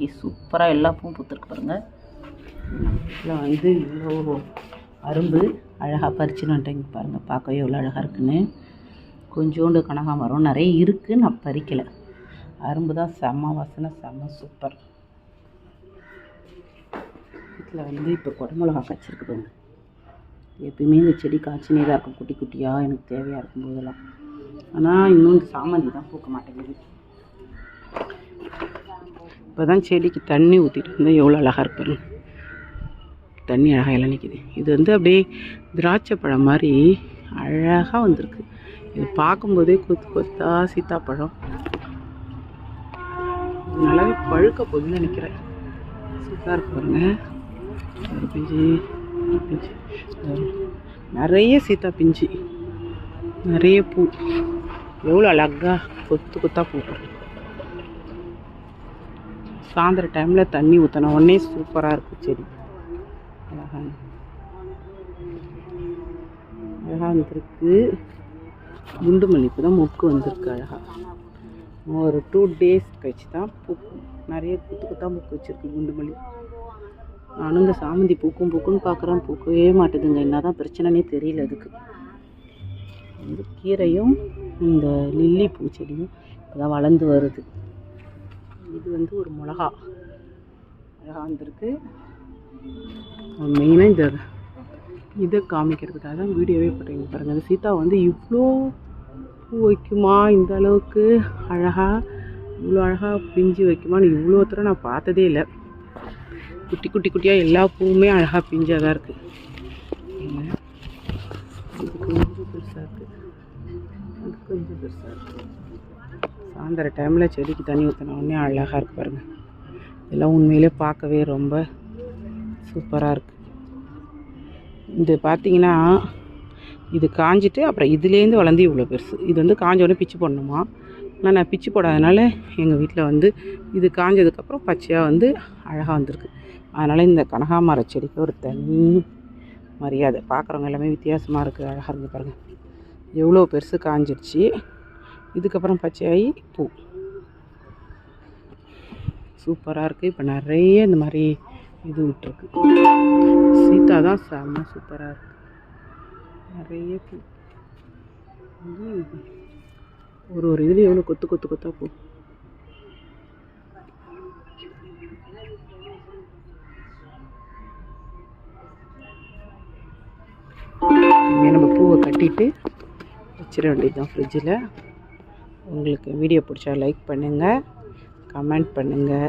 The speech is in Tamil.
இன்றைக்கி சூப்பராக எல்லா பூவும் பூத்துருக்கு பாருங்கள். இதில் வந்து இவ்வளோ அரும்பு அழகாக பறிச்சுன்னு வந்துட்டேங்க பாருங்கள். பார்க்கவே எவ்வளோ அழகாக இருக்குன்னு. கொஞ்சோண்டு கனகாமரம் நிறைய இருக்குது, நான் பறிக்கலை. அரும்பு தான் செம்ம வாசனை, செம்ம சூப்பர். இதில் வந்து இப்போ குடமிளகா காய்ச்சிருக்கு பாருங்க. எப்பயுமே இந்த செடி காய்ச்சினே தான் இருக்கும் குட்டி குட்டியாக, எனக்கு தேவையாக இருக்கும் போதெல்லாம். ஆனால் இன்னும் இந்த சாமந்தி தான் பூக்க மாட்டேங்குது. இப்போ தான் செடிக்கு தண்ணி ஊற்றிட்டு இருந்தால் எவ்வளோ அழகாக இருப்பாருங்க. தண்ணி அழகாக எல்லாம் நிற்கிது. இது வந்து அப்படியே திராட்சை பழம் மாதிரி அழகாக வந்திருக்கு. இது பார்க்கும்போதே கொத்து கொத்தா சீத்தாப்பழம் நல்லாவே பழுக்க போகுதுன்னு நினைக்கிறேன். சூப்பராக இருக்கு பாருங்க. ஒரு பிஞ்சு பிஞ்சு நிறைய சீத்தா பிஞ்சு, நிறைய பூ, எவ்வளோ அழகாக கொத்து கொத்தாக பூ. சாயந்தர டைமில் தண்ணி ஊற்றின உடனே சூப்பராக இருக்கும் செடி. அழகாக வந்துருக்கு. குண்டு மல்லிப்பூ தான் மொக்கு வந்திருக்கு அழகாக. ஒரு 2 days கழிச்சு தான் பூக்கும். நிறைய குத்து குத்தாக மொக்கு வச்சுருக்கு குண்டு மல்லி. நானும் இந்த சாமந்தி பூக்குன்னு பார்க்குறேன், பூக்கவே மாட்டுதுங்க. என்ன தான் பிரச்சனைனே தெரியல. அதுக்கு இந்த கீரையும் இந்த லில்லி பூச்செடியும் இப்போதான் வளர்ந்து வருது. இது வந்து ஒரு மிளகா அழகாக வந்திருக்கு. மெயினாக இதை காமிக்கிறதுக்காக தான் வீடியோவே போட்டீங்க பாருங்கள். அந்த சீத்தா வந்து இவ்வளோ பூ வைக்குமா, இந்த அளவுக்கு அழகாக, இவ்வளோ அழகாக பிஞ்சு வைக்குமான்னு இவ்வளோ தூரம் நான் பார்த்ததே இல்லை. குட்டி குட்டி குட்டியாக எல்லா பூவுமே அழகாக பிஞ்சாக தான் இருக்குது. இது கொஞ்சம் பெருசாக இருக்குது, அது கொஞ்சம் பெருசாக இருக்குது. சாயந்தர டைமில் செடிக்கு தண்ணி ஊற்றின உடனே அழகாக இருக்கு பாருங்கள். இதெல்லாம் உண்மையிலே பார்க்கவே ரொம்ப சூப்பராக இருக்குது. இது பார்த்திங்கன்னா இது காஞ்சிட்டு அப்புறம் இதுலேருந்து வளர்ந்து இவ்வளோ பெருசு. இது வந்து காஞ்ச உடனே பிச்சு போடணுமா. ஆனால் நான் பிச்சு போடாதனால எங்கள் வீட்டில் வந்து இது காஞ்சதுக்கப்புறம் பச்சையாக வந்து அழகாக வந்திருக்கு. அதனால் இந்த கனகாமர செடிக்கு ஒரு தனி மரியாதை. பார்க்குறவங்க எல்லாமே வித்தியாசமாக இருக்குது, அழகாக இருக்குது பாருங்கள். எவ்வளோ பெருசு காஞ்சிடுச்சு, இதுக்கப்புறம் பச்சையாகி பூ சூப்பராக இருக்குது. இப்போ நிறைய இந்த மாதிரி இது விட்டுருக்கு. சீத்தா தான் செம்ம சூப்பராக இருக்குது. நிறைய பூ ஒரு இதுலேயும் எவ்வளோ கொத்து கொத்து கொத்தா பூ. நம்ம பூவை கட்டிட்டு வச்சிட வேண்டியது தான் ஃப்ரிட்ஜில். உங்களுக்கு வீடியோ பிடிச்சா லைக் பண்ணுங்கள், கமெண்ட் பண்ணுங்கள்.